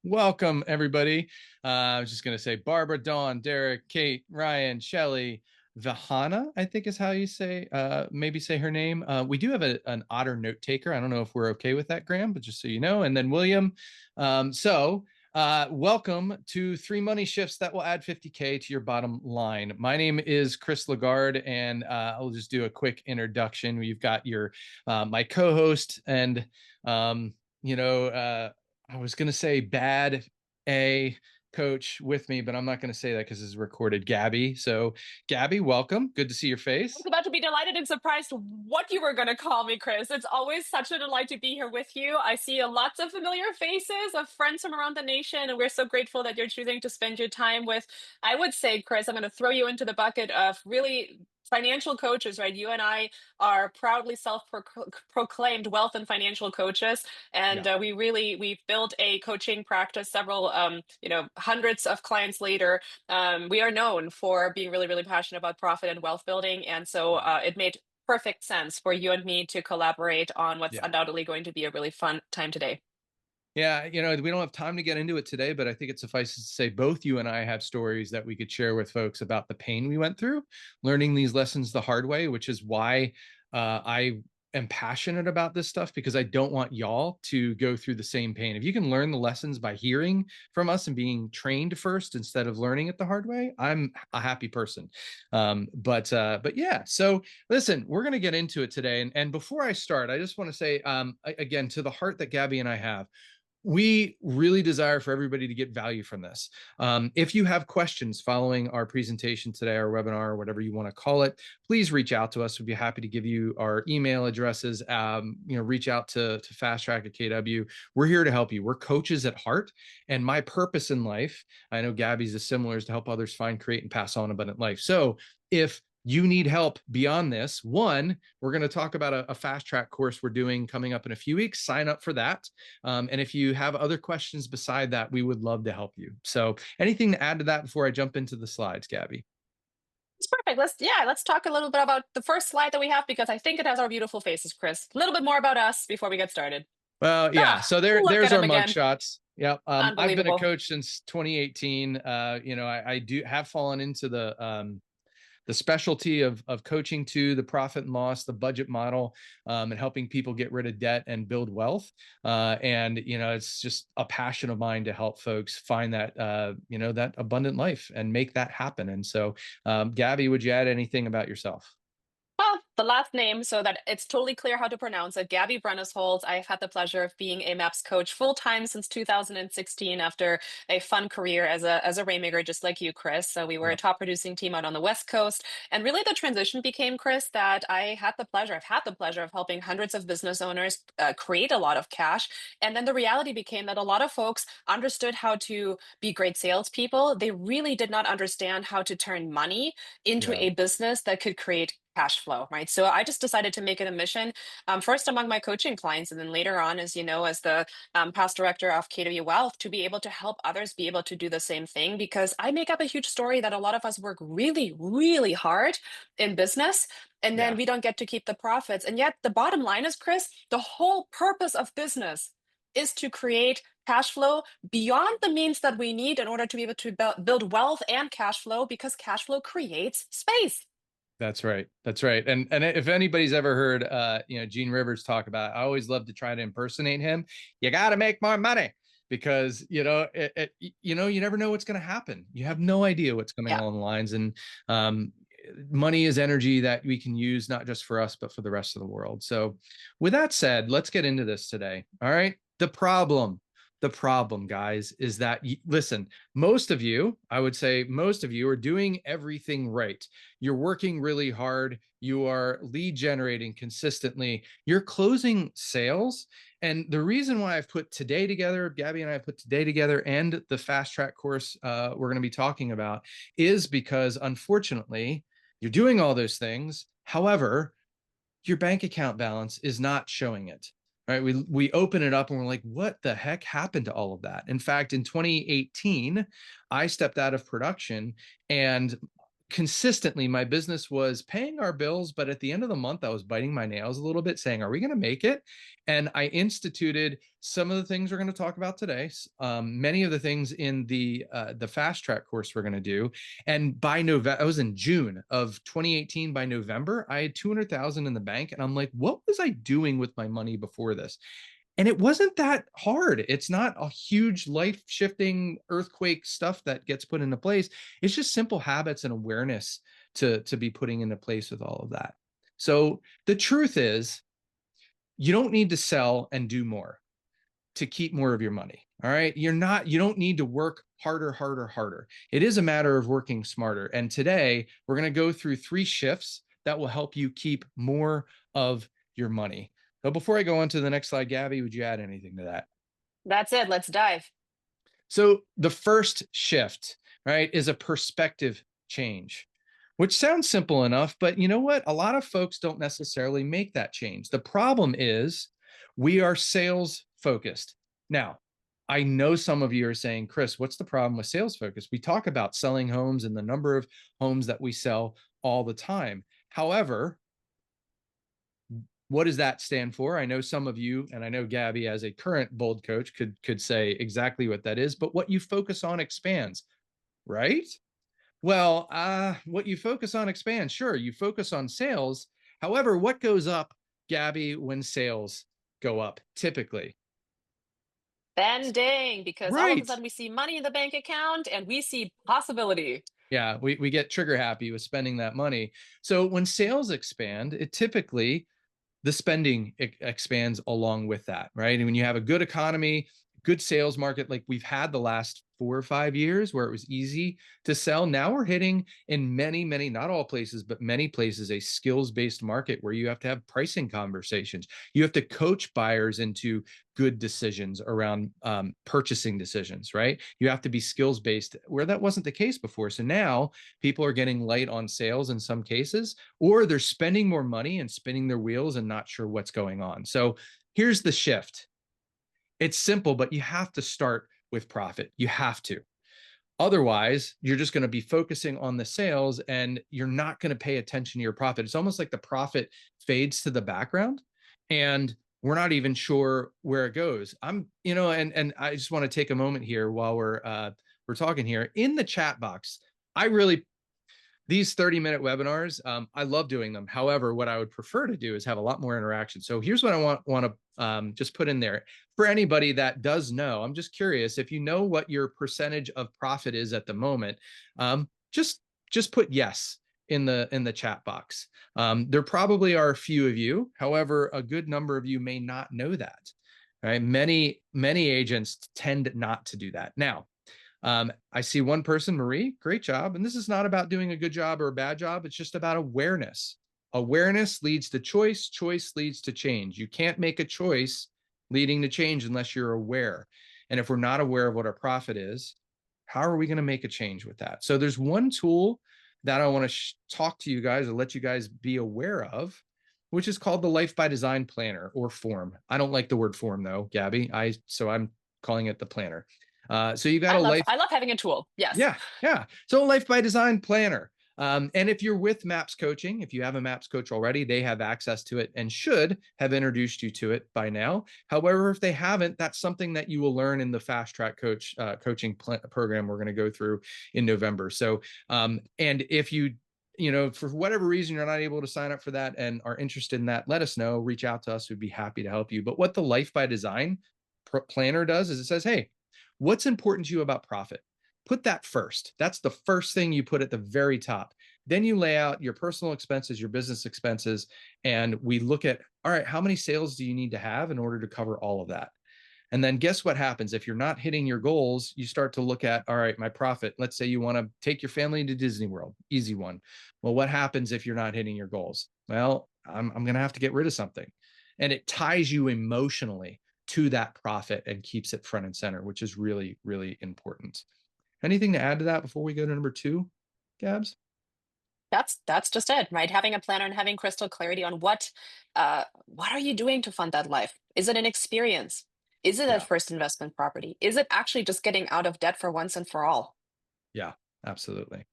Welcome, everybody. I was just going to say Barbara, Dawn, Derek, Kate, Ryan, Shelly, Vahana, I think is how you say, maybe say her name. We do have an otter note taker. I don't know if we're okay with that, Graham, but just so you know. And then William. Welcome to 3 money shifts that will add 50K to your bottom line. My name is Chris LaGarde, and I'll just do a quick introduction. We've got my co-host and, um, you know, I was going to say bad A coach with me, but I'm not going to say that because it's recorded. Gabi. So, Gabi, welcome. Good to see your I face. was about to be delighted and surprised what you were going to call me, Chris. It's always such a delight to be here with you. I see lots of familiar faces of friends from around the nation, and we're so grateful that you're choosing to spend your time with, I would say, Chris, I'm going to throw you into the bucket of really financial coaches, right? You and I are proudly self-proclaimed wealth and financial coaches, and Yeah. we've built a coaching practice several, hundreds of clients later. We are known for being really, really passionate about profit and wealth building. And so it made perfect sense for you and me to collaborate on what's Yeah. undoubtedly going to be a really fun time today. Yeah, we don't have time to get into it today, but I think it suffices to say both you and I have stories that we could share with folks about the pain we went through, learning these lessons the hard way, which is why I am passionate about this stuff because I don't want y'all to go through the same pain. If you can learn the lessons by hearing from us and being trained first instead of learning it the hard way, I'm a happy person. But yeah, so listen, we're going to get into it today. And before I start, I just want to say again, to the heart that Gabi and I have, we really desire for everybody to get value from this. If you have questions following our presentation today, our webinar, or whatever you want to call it, please reach out to us. We'd be happy to give you our email addresses. Reach out to Fast Track at KW. We're here to help you. We're coaches at heart. And my purpose in life, I know Gabby's is similar, is to help others find, create, and pass on abundant life. So if you need help beyond this, one, we're going to talk about a fast track course we're doing coming up in a few weeks. Sign up for that. And if you have other questions beside that, we would love to help you. So anything to add to that before I jump into the slides, Gabi? It's perfect. Let's talk a little bit about the first slide that we have because I think it has our beautiful faces, Chris. A little bit more about us before we get started. Well, yeah. Ah, So look at there's our him mug again. shots. Yep. I've been a Unbelievable. coach since 2018. I do have fallen into the specialty of coaching to the profit and loss, the budget model, and helping people get rid of debt and build wealth. It's just a passion of mine to help folks find that abundant life and make that happen. And so, Gabi, would you add anything about yourself? Well, the last name, so that it's totally clear how to pronounce it. Gabi Brennesholtz. I've had the pleasure of being a MAPS coach full time since 2016 after a fun career as a rainmaker, just like you, Chris. So we were a Yep. top producing team out on the West Coast. And really the transition became, Chris, that I've had the pleasure of helping hundreds of business owners create a lot of cash. And then the reality became that a lot of folks understood how to be great salespeople. They really did not understand how to turn money into Yeah. a business that could create cash flow, right? So I just decided to make it a mission, first among my coaching clients, and then later on, as you know, as the past director of KW Wealth, to be able to help others be able to do the same thing. Because I make up a huge story that a lot of us work really, really hard in business, and then Yeah. we don't get to keep the profits. And yet, the bottom line is, Chris, the whole purpose of business is to create cash flow beyond the means that we need in order to be able to build wealth and cash flow because cash flow creates space. That's right. That's right. And if anybody's ever heard Gene Rivers talk about it, I always love to try to impersonate him. You got to make more money because you never know what's going to happen. You have no idea what's coming Yeah. along the lines, and um, money is energy that we can use not just for us but for the rest of the world. So, with that said, let's get into this today. All right. The problem, guys, is that listen, most of you, I would say most of you are doing everything right. You're working really hard. You are lead generating consistently. You're closing sales. And the reason why I've put today together, Gabi and I have put today together, and the fast track course we're going to be talking about is because unfortunately, you're doing all those things. However, your bank account balance is not showing it. Right? We open it up and we're like, what the heck happened to all of that? In fact, in 2018, I stepped out of production, and consistently my business was paying our bills, but at the end of the month I was biting my nails a little bit saying, are we going to make it? And I instituted some of the things we're going to talk about today, many of the things in the fast track course we're going to do. And by November, I was in June of 2018. By November I had 200,000 in the bank, and I'm like, what was I doing with my money before this? And it wasn't that hard. It's not a huge life shifting earthquake stuff that gets put into place. It's just simple habits and awareness to be putting into place with all of that. So the truth is, you don't need to sell and do more to keep more of your money. All right. You don't need to work harder, harder, harder. It is a matter of working smarter. And today we're going to go through 3 shifts that will help you keep more of your money. But before I go on to the next slide, Gabby, would you add anything to that? That's it. Let's dive. So the first shift, right, is a perspective change, which sounds simple enough, but you know what? A lot of folks don't necessarily make that change. The problem is we are sales focused. Now, I know some of you are saying, Chris, what's the problem with sales focus? We talk about selling homes and the number of homes that we sell all the time. However, what does that stand for? I know some of you, and I know Gabby as a current bold coach could say exactly what that is, but what you focus on expands, right? Well, what you focus on expands. Sure, you focus on sales. However, what goes up, Gabby, when sales go up typically? Spending, because all of a Right. sudden we see money in the bank account and we see possibility. Yeah, we get trigger happy with spending that money. So when sales expand, it typically the spending expands along with that, right? And when you have a good economy, good sales market, like we've had the last 4 or 5 years where it was easy to sell, now we're hitting in many, many, not all places, but many places, a skills-based market where you have to have pricing conversations. You have to coach buyers into good decisions around purchasing decisions, right? You have to be skills-based where that wasn't the case before. So now people are getting light on sales in some cases, or they're spending more money and spinning their wheels and not sure what's going on. So here's the shift. It's simple, but you have to start with profit. You have to. Otherwise, you're just going to be focusing on the sales and you're not going to pay attention to your profit. It's almost like the profit fades to the background and we're not even sure where it goes. And I just want to take a moment here while we're talking here in the chat box. I really these 30-minute webinars, I love doing them. However, what I would prefer to do is have a lot more interaction. So here's what I want to just put in there. For anybody that does know, I'm just curious, if you know what your percentage of profit is at the moment, just put yes in the chat box. There probably are a few of you. However, a good number of you may not know that. Right? Many agents tend not to do that. Now, I see one person, Marie, great job. And this is not about doing a good job or a bad job. It's just about awareness. Awareness leads to choice. Choice leads to change. You can't make a choice leading to change unless you're aware. And if we're not aware of what our profit is, how are we going to make a change with that? So there's one tool that I want to talk to you guys or let you guys be aware of, which is called the Life by Design Planner or form. I don't like the word form though, Gabby. So I'm calling it the planner. So you got a life. I love having a tool. Yes. Yeah, yeah. So Life by Design Planner. And if you're with MAPS Coaching, if you have a MAPS coach already, they have access to it and should have introduced you to it by now. However, if they haven't, that's something that you will learn in the Fast Track coaching program we're going to go through in November. So, and if you for whatever reason you're not able to sign up for that and are interested in that, let us know. Reach out to us. We'd be happy to help you. But what the Life by Design planner does is it says, hey, what's important to you about profit? Put that first. That's the first thing you put at the very top. Then you lay out your personal expenses, your business expenses, and we look at, all right, how many sales do you need to have in order to cover all of that? And then guess what happens? If you're not hitting your goals, you start to look at, all right, my profit. Let's say you want to take your family to Disney World. Easy one. Well, what happens if you're not hitting your goals? Well, I'm going to have to get rid of something. And it ties you emotionally to that profit and keeps it front and center, which is really, really important. Anything to add to that before we go to number 2, Gabs? That's just it, right? Having a planner and having crystal clarity on what are you doing to fund that life? Is it an experience? Is it a Yeah, first investment property? Is it actually just getting out of debt for once and for all? yeah, absolutely.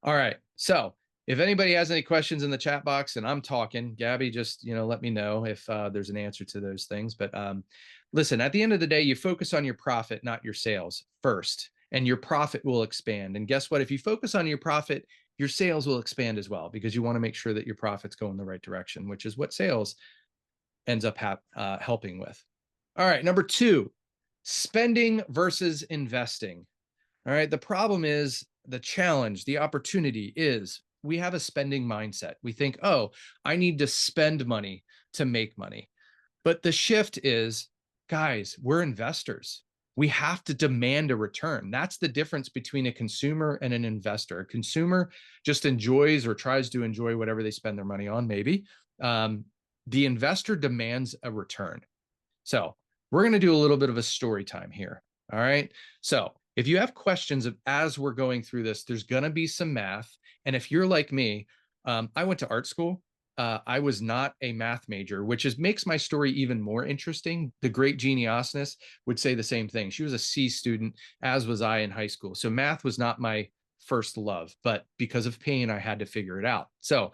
All right. So if anybody has any questions in the chat box and I'm talking, Gabby, just, let me know if there's an answer to those things. But listen, at the end of the day, you focus on your profit, not your sales first, and your profit will expand. And guess what? If you focus on your profit, your sales will expand as well, because you want to make sure that your profits go in the right direction, which is what sales ends up helping with. All right, number 2, spending versus investing. All right, the problem is, the challenge, the opportunity is, we have a spending mindset. We think, oh, I need to spend money to make money. But the shift is, guys, we're investors. We have to demand a return. That's the difference between a consumer and an investor. A consumer just enjoys or tries to enjoy whatever they spend their money on, maybe. The investor demands a return. So we're going to do a little bit of a story time here. All right. So if you have questions as we're going through this, there's going to be some math. And if you're like me, I went to art school. I was not a math major, which makes my story even more interesting. The great Jeannie Osnes would say the same thing. She was a C student, as was I in high school. So math was not my first love, but because of pain, I had to figure it out. So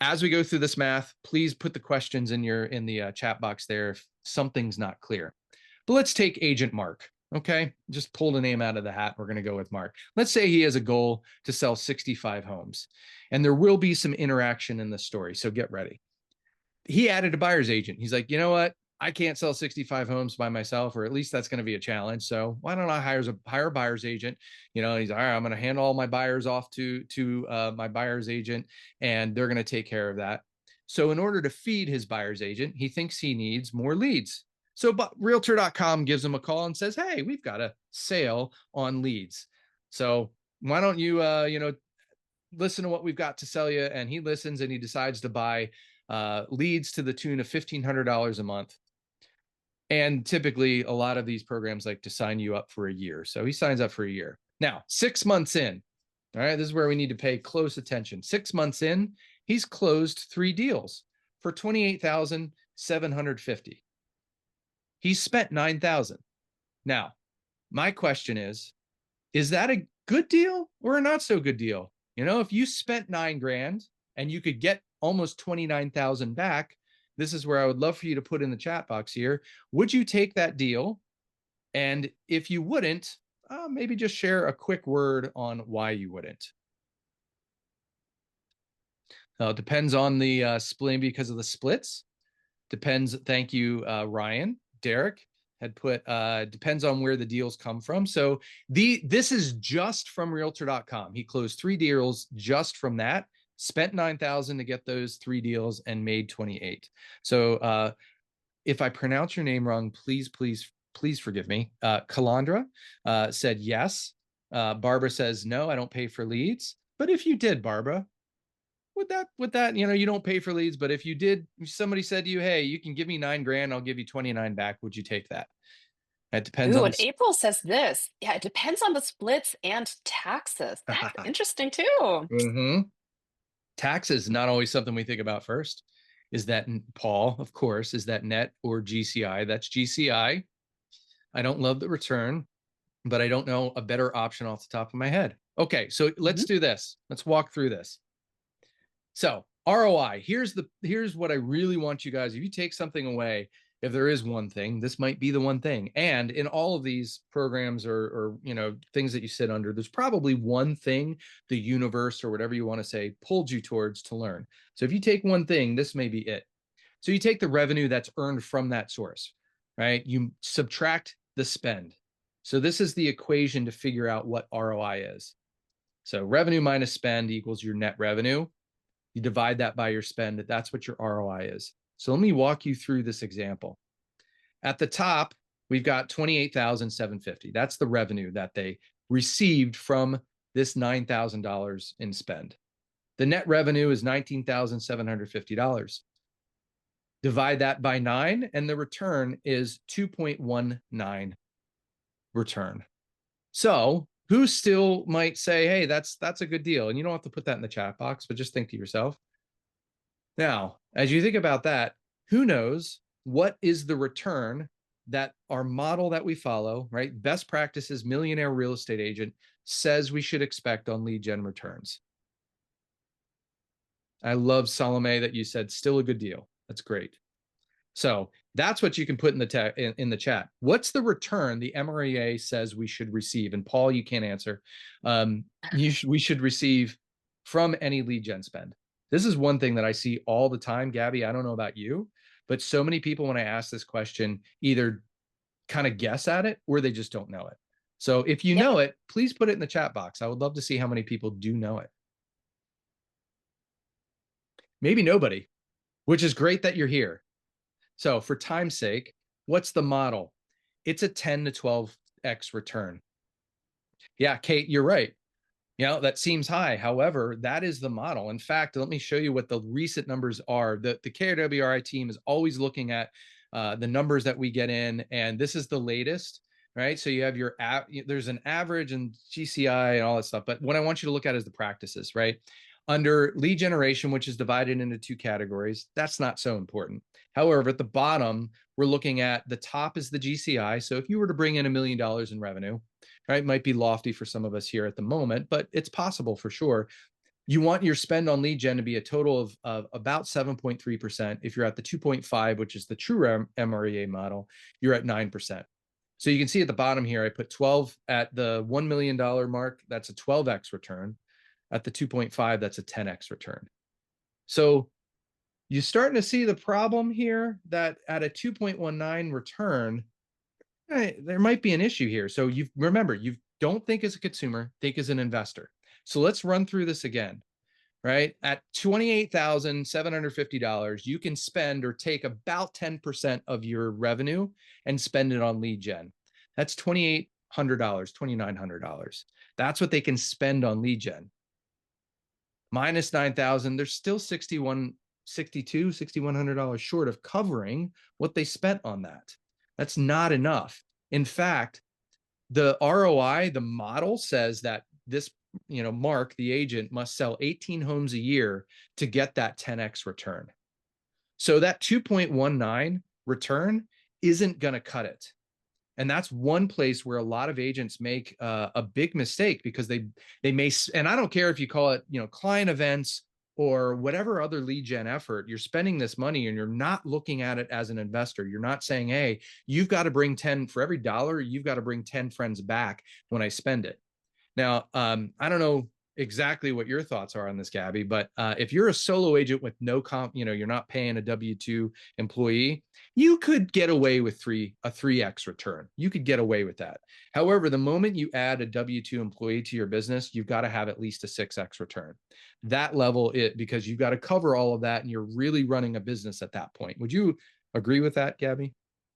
as we go through this math, please put the questions in the chat box there if something's not clear. But let's take Agent Mark. Okay, just pulled a name out of the hat. We're going to go with Mark. Let's say he has a goal to sell 65 homes, and there will be some interaction in the story, so get ready. He added a buyer's agent. He's like, you know what? I can't sell 65 homes by myself, or at least that's going to be a challenge. So why don't I hire a buyer's agent? He's all right. I'm going to hand all my buyers off to my buyer's agent, and they're going to take care of that. So in order to feed his buyer's agent, he thinks he needs more leads. So Realtor.com gives him a call and says, hey, we've got a sale on leads. So why don't you, listen to what we've got to sell you? And he listens, and he decides to buy leads to the tune of $1,500 a month. And typically, a lot of these programs like to sign you up for a year. So he signs up for a year. Now, 6 months in, all right, this is where we need to pay close attention. 6 months in, he's closed 3 deals for $28,750. He's spent $9,000. Now, my question is that a good deal or a not so good deal? If you spent $9,000 and you could get almost 29,000 back, this is where I would love for you to put in the chat box here. Would you take that deal? And if you wouldn't, maybe just share a quick word on why you wouldn't. It depends on the splitting because of the splits. Depends. Thank you, Ryan. Derek had put, depends on where the deals come from. So this is just from Realtor.com. He closed 3 deals just from that. Spent $9,000 to get those 3 deals and made 28. So if I pronounce your name wrong, please forgive me. Kalandra said yes. Barbara says no, I don't pay for leads. But if you did, Barbara, would that you don't pay for leads, but if you did, somebody said to you, hey, you can give me $9,000, I'll give you 29 back. Would you take that? It depends Ooh, on and April says this. Yeah, it depends on the splits and taxes. That's interesting too. Mm-hmm. Taxes, not always something we think about first. Is that, Paul, of course, is that net or GCI? That's GCI. I don't love the return, but I don't know a better option off the top of my head. Okay, so let's do this. Let's walk through this. So ROI, here's what I really want you guys, if you take something away, if there is one thing, this might be the one thing. And in all of these programs or things that you sit under, there's probably one thing the universe, or whatever you want to say, pulled you towards to learn. So if you take one thing, this may be it. So you take the revenue that's earned from that source, right? You subtract the spend. So this is the equation to figure out what ROI is. So revenue minus spend equals your net revenue. You divide that by your spend. That's what your ROI is. So let me walk you through this example. At the top, we've got $28,750. That's the revenue that they received from this $9,000 in spend. The net revenue is $19,750. Divide that by 9, and the return is 2.19 return. So who still might say, hey, that's a good deal? And you don't have to put that in the chat box, but just think to yourself. Now, as you think about that, who knows what is the return that our model that we follow, right? Best practices millionaire real estate agent says we should expect on lead gen returns. I love Salome that you said still a good deal. That's great. So that's what you can put in in the chat. What's the return the MREA says we should receive? And Paul, you can't answer. We should receive from any lead gen spend. This is one thing that I see all the time, Gabby. I don't know about you, but so many people, when I ask this question, either kind of guess at it or they just don't know it. So if you Yep. know it, please put it in the chat box. I would love to see how many people do know it. Maybe nobody, which is great that you're here. So for time's sake, what's the model? It's a 10 to 12x return. Yeah, Kate, you're right. That seems high. However, that is the model. In fact, let me show you what the recent numbers are. The KRWRI team is always looking at the numbers that we get in, and this is the latest, right? So you have there's an average and GCI and all that stuff. But what I want you to look at is the practices, right? Under lead generation, which is divided into two categories, that's not so important. However, at the bottom, we're looking at the top is the GCI. So if you were to bring in $1 million in revenue, right, might be lofty for some of us here at the moment, but it's possible for sure. You want your spend on lead gen to be a total of about 7.3%. If you're at the 2.5, which is the true MREA model, you're at 9%. So you can see at the bottom here, I put 12 at the $1 million mark. That's a 12x return. At the 2.5, that's a 10x return. So you're starting to see the problem here that at a 2.19 return, there might be an issue here. So you don't think as a consumer, think as an investor. So let's run through this again, right? At $28,750, you can spend or take about 10% of your revenue and spend it on lead gen. That's $2,800, $2,900. That's what they can spend on lead gen. Minus 9,000, they're still $6,100 short of covering what they spent on that. That's not enough. In fact, the ROI, the model says that this, Mark, the agent, must sell 18 homes a year to get that 10x return. So that 2.19 return isn't going to cut it. And that's one place where a lot of agents make a big mistake because they may, and I don't care if you call it, client events or whatever other lead gen effort, you're spending this money and you're not looking at it as an investor. You're not saying, hey, you've got to bring 10 for every dollar, you've got to bring 10 friends back when I spend it. Now, I don't know exactly what your thoughts are on this, Gabby, but if you're a solo agent with no comp, you're not paying a W-2 employee, you could get away with a 3x return. You could get away with that. However, the moment you add a W-2 employee to your business, you've got to have at least a 6x return. That level, because you've got to cover all of that and you're really running a business at that point. Would you agree with that, Gabby?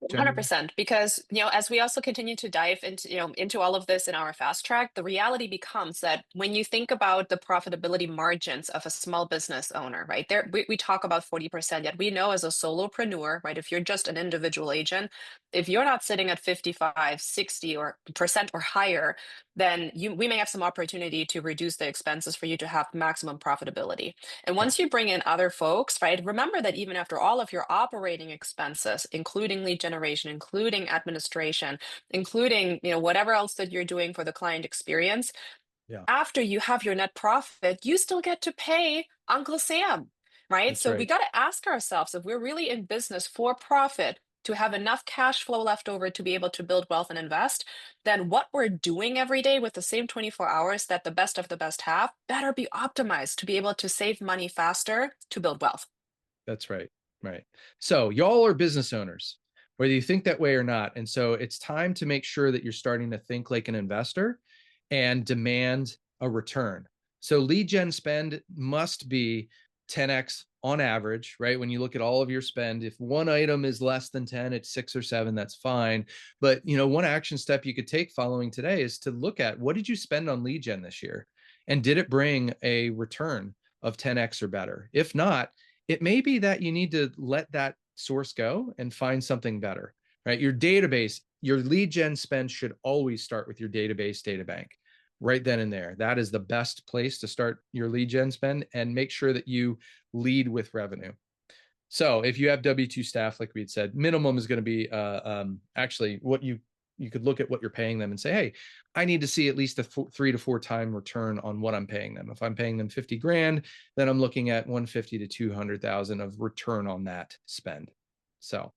Generally? 100%, because as we also continue to dive into all of this in our fast track, the reality becomes that when you think about the profitability margins of a small business owner, right there, we talk about 40%, yet we know as a solopreneur, right, if you're just an individual agent, if you're not sitting at 55, 60 or percent or higher, then we may have some opportunity to reduce the expenses for you to have maximum profitability. And Yeah, once you bring in other folks, right, remember that even after all of your operating expenses, including lead generation, including administration, including, whatever else that you're doing for the client experience, yeah, after you have your net profit, you still get to pay Uncle Sam, right? that's So we right. got to ask ourselves if we're really in business for profit to have enough cash flow left over to be able to build wealth and invest, then what we're doing every day with the same 24 hours that the best of the best have better be optimized to be able to save money faster to build wealth. That's right. Right. So y'all are business owners, whether you think that way or not. And so it's time to make sure that you're starting to think like an investor and demand a return. So lead gen spend must be 10x on average, right? When you look at all of your spend, if one item is less than 10, it's 6 or 7, that's fine. But, one action step you could take following today is to look at what did you spend on lead gen this year? And did it bring a return of 10x or better? If not, it may be that you need to let that source go and find something better, right? Your database, your lead gen spend should always start with your database data bank right then and there. That is the best place to start your lead gen spend and make sure that you lead with revenue. So if you have W-2 staff, like we had said, minimum is going to be actually what you you could look at what you're paying them and say, hey, I need to see at least a 3 to 4 time return on what I'm paying them. If I'm paying them 50 grand, then I'm looking at 150 to 200,000 of return on that spend. So,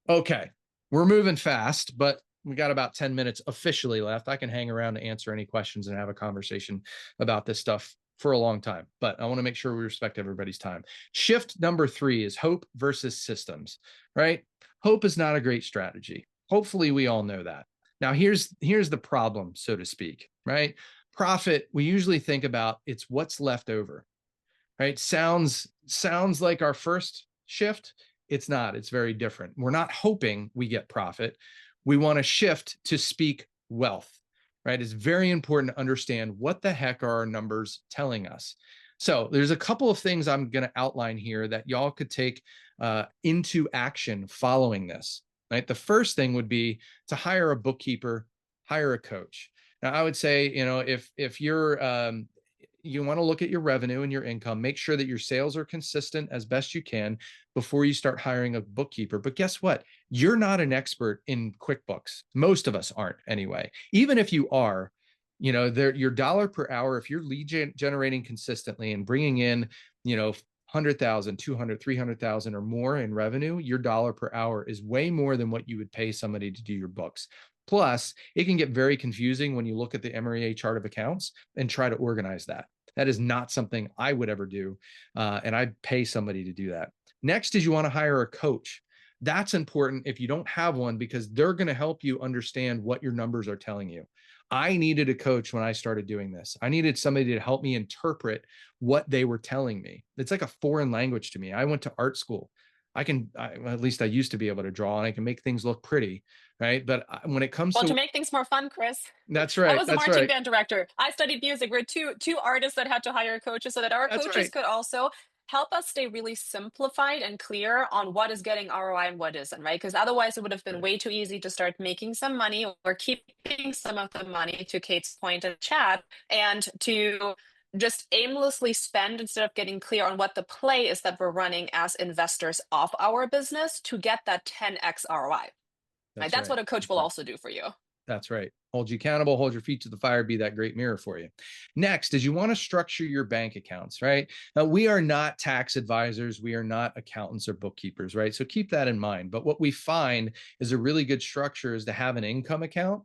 okay, we're moving fast, but we got about 10 minutes officially left. I can hang around to answer any questions and have a conversation about this stuff for a long time, but I want to make sure we respect everybody's time. Shift number 3 is hope versus systems, right? Hope is not a great strategy. Hopefully we all know that. Now here's the problem, so to speak, right? Profit, we usually think about it's what's left over, right? Sounds like our first shift. It's not. It's very different. We're not hoping we get profit. We want to shift to speak wealth, right? It's very important to understand what the heck are our numbers telling us. So there's a couple of things I'm going to outline here that y'all could take into action following this, right? The first thing would be to hire a bookkeeper, hire a coach. Now, I would say, if you're you want to look at your revenue and your income, make sure that your sales are consistent as best you can before you start hiring a bookkeeper. But guess what? You're not an expert in QuickBooks. Most of us aren't anyway. Even if you are, your dollar per hour, if you're lead generating consistently and bringing in, 100,000, 200, 300,000 or more in revenue, your dollar per hour is way more than what you would pay somebody to do your books. Plus, it can get very confusing when you look at the MREA chart of accounts and try to organize that. That is not something I would ever do. And I'd pay somebody to do that. Next is you want to hire a coach. That's important if you don't have one, because they're going to help you understand what your numbers are telling you. I needed a coach when I started doing this. I needed somebody to help me interpret what they were telling me. It's like a foreign language to me. I went to art school. At least I used to be able to draw, and I can make things look pretty, right? But when it comes Well, to to, make things more fun, Chris, that's I right, was a that's marching right, band director. I studied music. We're two artists that had to hire coaches so that our that's coaches right, could also help us stay really simplified and clear on what is getting ROI and what isn't, right? Because otherwise it would have been right. way too easy to start making some money or keeping some of the money, to Kate's point in chat, and to just aimlessly spend instead of getting clear on what the play is that we're running as investors of our business to get that 10x ROI. Right? That's That's right. what a coach That's will right. also do for you. That's right. Hold you accountable, hold your feet to the fire, be that great mirror for you. Next is you want to structure your bank accounts, right? Now, we are not tax advisors. We are not accountants or bookkeepers, right? So keep that in mind. But what we find is a really good structure is to have an income account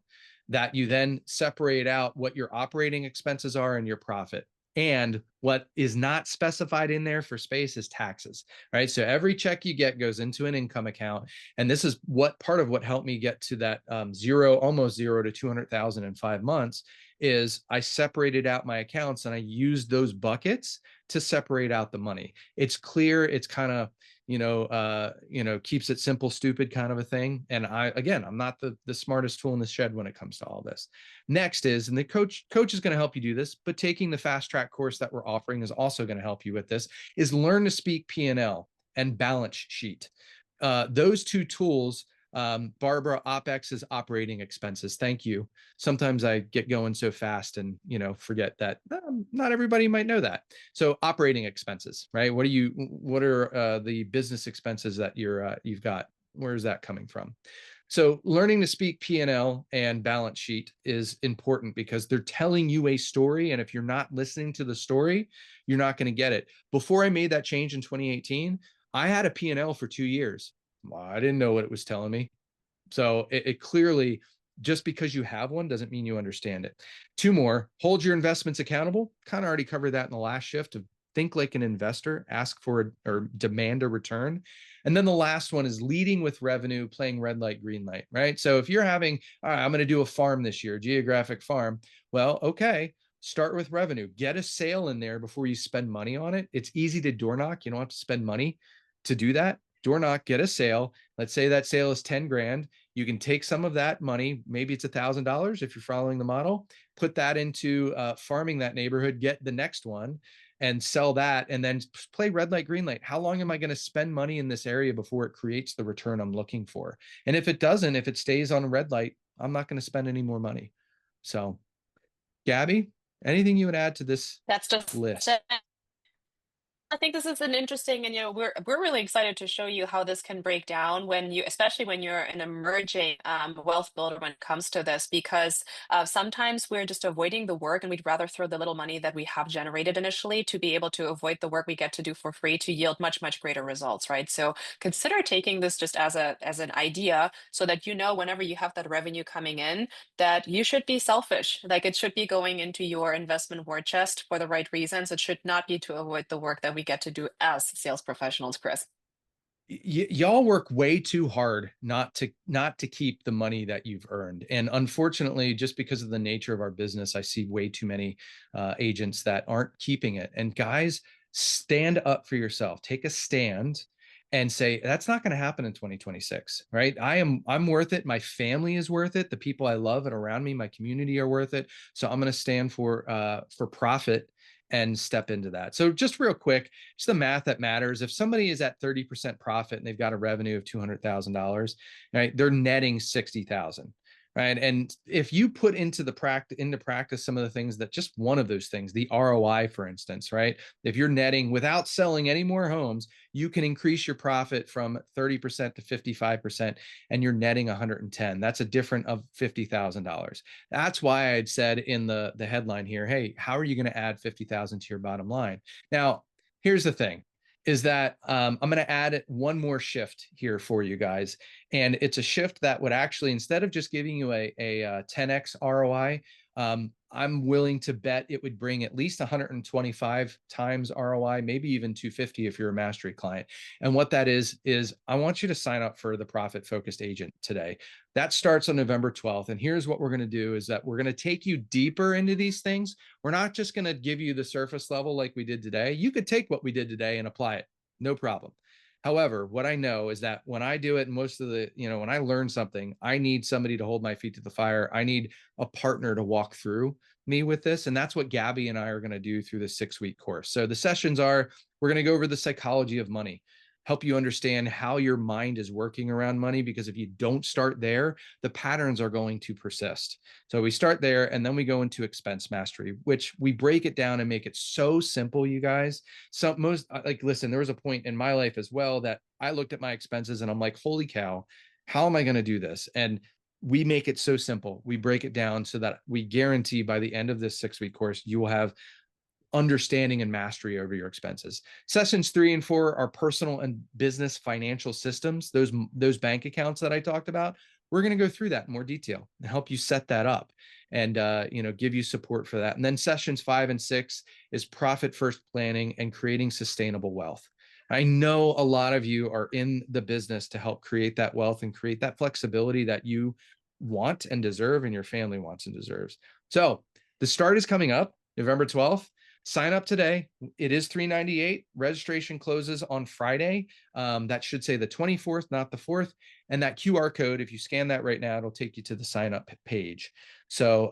that you then separate out what your operating expenses are and your profit. And what is not specified in there for space is taxes, right? So every check you get goes into an income account. And this is what part of what helped me get to that almost zero to 200,000 in 5 months is I separated out my accounts and I used those buckets to separate out the money. It's clear. It's kind of, keeps it simple, stupid kind of a thing. And I'm not the smartest tool in the shed when it comes to all this. Next is, and the coach is going to help you do this, but taking the fast track course that we're offering is also going to help you with this, is learn to speak P&L and balance sheet. Those two tools, Barbara, OPEX is operating expenses. Thank you. Sometimes I get going so fast and, forget that not everybody might know that. So operating expenses, right? What are the business expenses that you've got? Where is that coming from? So learning to speak P&L and balance sheet is important because they're telling you a story. And if you're not listening to the story, you're not going to get it. Before I made that change in 2018, I had a P&L for 2 years. Well, I didn't know what it was telling me. So it clearly, just because you have one doesn't mean you understand it. Two more, hold your investments accountable. Kind of already covered that in the last shift of think like an investor, ask for or demand a return. And then the last one is leading with revenue, playing red light, green light, right? So if you're having, all right, I'm going to do a farm this year, geographic farm. Well, okay, start with revenue. Get a sale in there before you spend money on it. It's easy to door knock. You don't have to spend money to do that. Door knock, get a sale. Let's say that sale is 10 grand. You can take some of that money, maybe it's $1,000 if you're following the model, put that into farming that neighborhood, get the next one and sell that, and then play red light, green light. How long am I going to spend money in this area before it creates the return I'm looking for? And if it doesn't, if it stays on red light, I'm not going to spend any more money. So, Gabby, anything you would add to this That's just list? it. I think this is an interesting, and we're really excited to show you how this can break down when you, especially when you're an emerging wealth builder when it comes to this, because sometimes we're just avoiding the work, and we'd rather throw the little money that we have generated initially to be able to avoid the work we get to do for free to yield much greater results, right? So consider taking this just as an idea, so that whenever you have that revenue coming in, that you should be selfish. Like it should be going into your investment war chest for the right reasons. It should not be to avoid the work that we get to do as sales professionals, Chris. Y'all work way too hard not to keep the money that you've earned, and unfortunately, just because of the nature of our business, I see way too many agents that aren't keeping it. And guys, stand up for yourself, take a stand and say that's not going to happen in 2026. Right? I'm worth it, my family is worth it, the people I love and around me, my community, are worth it. So I'm going to stand for profit and step into that. So just real quick, it's the math that matters. If somebody is at 30% profit and they've got a revenue of $200,000, right, they're netting 60,000, right? And if you put into practice some of the things that, just one of those things, the ROI, for instance, right? If you're netting without selling any more homes, you can increase your profit from 30% to 55%, and you're netting 110. That's a difference of $50,000. That's why I'd said in the headline here, hey, how are you going to add 50,000 to your bottom line? Now, here's the thing, is that I'm going to add one more shift here for you guys. And it's a shift that would actually, instead of just giving you a 10x ROI, I'm willing to bet it would bring at least 125 times ROI, maybe even 250 if you're a mastery client. And what that is I want you to sign up for the Profit Focused Agent today. That starts on November 12th. And here's what we're going to do, is that we're going to take you deeper into these things. We're not just going to give you the surface level like we did today. You could take what we did today and apply it, no problem. However, what I know is that when I do it, most of when I learn something, I need somebody to hold my feet to the fire. I need a partner to walk through me with this. And that's what Gabi and I are going to do through this 6-week course. So the sessions are, we're going to go over the psychology of money, help you understand how your mind is working around money, because if you don't start there, the patterns are going to persist. So we start there, and then we go into expense mastery, which we break it down and make it so simple, you guys. So listen, there was a point in my life as well that I looked at my expenses and I'm like, holy cow, how am I going to do this? And we make it so simple. We break it down so that we guarantee by the end of this 6-week course, you will have understanding and mastery over your expenses. Sessions 3 and 4 are personal and business financial systems, those bank accounts that I talked about. We're going to go through that in more detail and help you set that up, and give you support for that. And then sessions 5 and 6 is profit first planning and creating sustainable wealth. I know a lot of you are in the business to help create that wealth and create that flexibility that you want and deserve, and your family wants and deserves. So the start is coming up November 12th. Sign up today. It is $398. Registration closes on Friday. That should say the 24th, not the 4th. And that QR code, if you scan that right now, it'll take you to the sign up page. So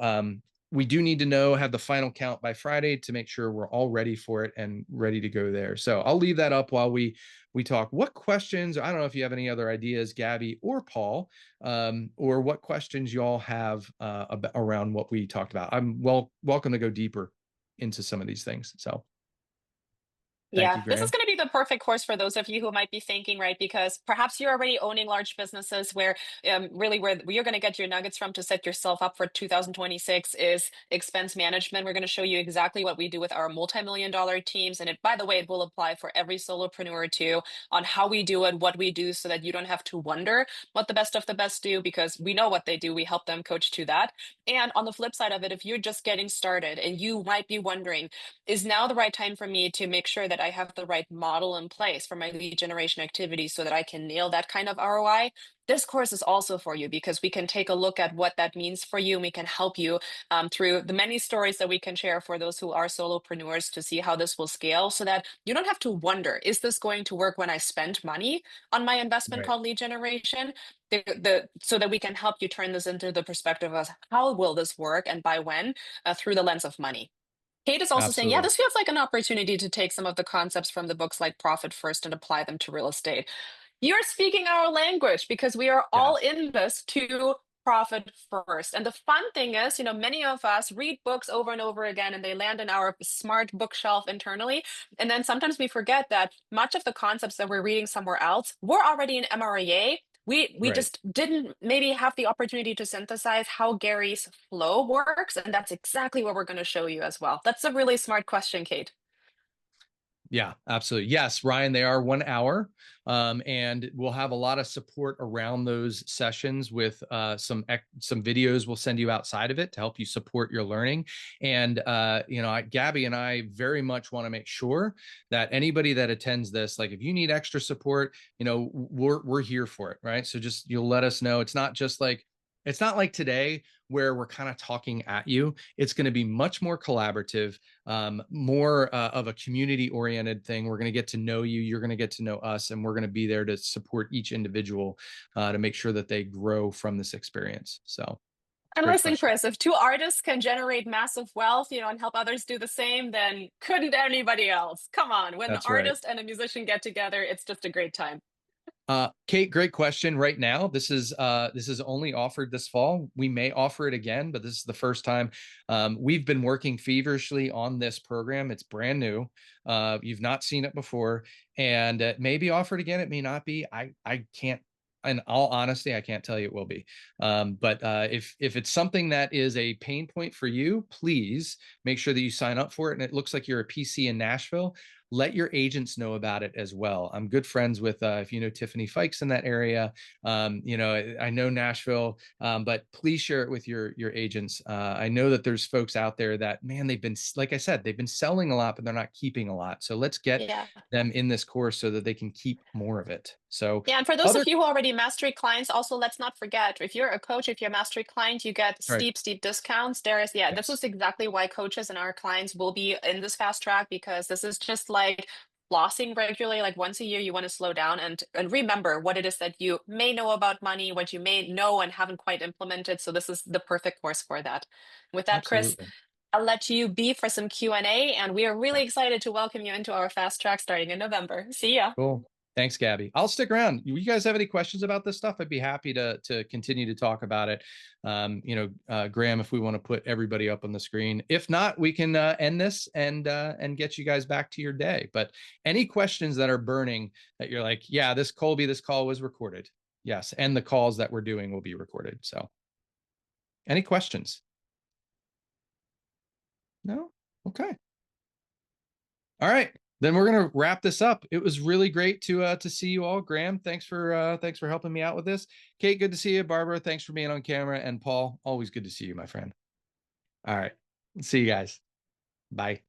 we do need to have the final count by Friday to make sure we're all ready for it and ready to go there. So I'll leave that up while we talk. What questions? I don't know if you have any other ideas, Gabi or Paul, or what questions y'all have around what we talked about. I'm welcome to go deeper into some of these things. So thank Yeah, you, this is Graham. going to be the perfect course for those of you who might be thinking, right? Because perhaps you're already owning large businesses where really where you're going to get your nuggets from to set yourself up for 2026 is expense management. We're going to show you exactly what we do with our multi-million-dollar teams. And by the way, it will apply for every solopreneur too, on how we do it, what we do, so that you don't have to wonder what the best of the best do, because we know what they do. We help them coach to that. And on the flip side of it, if you're just getting started and you might be wondering, is now the right time for me to make sure that I have the right model in place for my lead generation activities so that I can nail that kind of ROI? This course is also for you, because we can take a look at what that means for you, and we can help you through the many stories that we can share for those who are solopreneurs to see how this will scale, so that you don't have to wonder, is this going to work when I spend money on my investment Right. called lead generation? So that we can help you turn this into the perspective of how will this work and by when, through the lens of money. Kate is also saying, yeah, Absolutely. this feels like an opportunity to take some of the concepts from the books like Profit First and apply them to real estate. You're speaking our language, because we are all Yes. in this to profit first. And the fun thing is, many of us read books over and over again and they land in our smart bookshelf internally. And then sometimes we forget that much of the concepts that we're reading somewhere else, we're already in MREA. We Right. just didn't maybe have the opportunity to synthesize how Gary's flow works. And that's exactly what we're going to show you as well. That's a really smart question, Kate. Yeah, absolutely. Yes, Ryan, they are 1 hour. And we'll have a lot of support around those sessions with some videos we'll send you outside of it to help you support your learning. And Gabby and I very much want to make sure that anybody that attends this, like if you need extra support, we're here for it, right? So just you'll let us know. It's not like today where we're kind of talking at you. It's going to be much more collaborative, more of a community oriented thing. We're going to get to know you. You're going to get to know us, and we're going to be there to support each individual to make sure that they grow from this experience. So And great listen, question. Chris, if two artists can generate massive wealth, and help others do the same, then couldn't anybody else? Come on. When an That's right. artist and a musician get together, it's just a great time. Kate, great question. Right now, this is only offered this fall. We may offer it again, but this is the first time. We've been working feverishly on this program. It's brand new. You've not seen it before, and it may be offered again. It may not be. I can't. In all honesty, I can't tell you it will be. But if it's something that is a pain point for you, please make sure that you sign up for it. And it looks like you're a PC in Nashville. Let your agents know about it as well. I'm good friends with, if you know Tiffany Fikes in that area, I know Nashville, but please share it with your agents. I know that there's folks out there that, man, like I said, they've been selling a lot, but they're not keeping a lot. So let's get Yeah. them in this course so that they can keep more of it. So Yeah, and for those of other, you who are already mastery clients, also let's not forget, if you're a coach, if you're a mastery client, you get right. steep discounts. This Yes, is exactly why coaches and our clients will be in this fast track, because this is just like flossing regularly, like once a year, you want to slow down and remember what it is that you may know about money, what you may know and haven't quite implemented. So this is the perfect course for that. With that, Chris, absolutely. I'll let you be for some Q&A, and we are really excited to welcome you into our fast track starting in November. See ya. Cool. Thanks, Gabby. I'll stick around. You guys have any questions about this stuff? I'd be happy to continue to talk about it. Graham, if we want to put everybody up on the screen. If not, we can end this and get you guys back to your day. But any questions that are burning that you're like, yeah, this call was recorded. Yes, and the calls that we're doing will be recorded. So, any questions? No? Okay. All right. Then we're gonna wrap this up. It was really great to see you all. Graham, thanks for helping me out with this. Kate, good to see you. Barbara, thanks for being on camera. And Paul, always good to see you, my friend. All right. See you guys. Bye.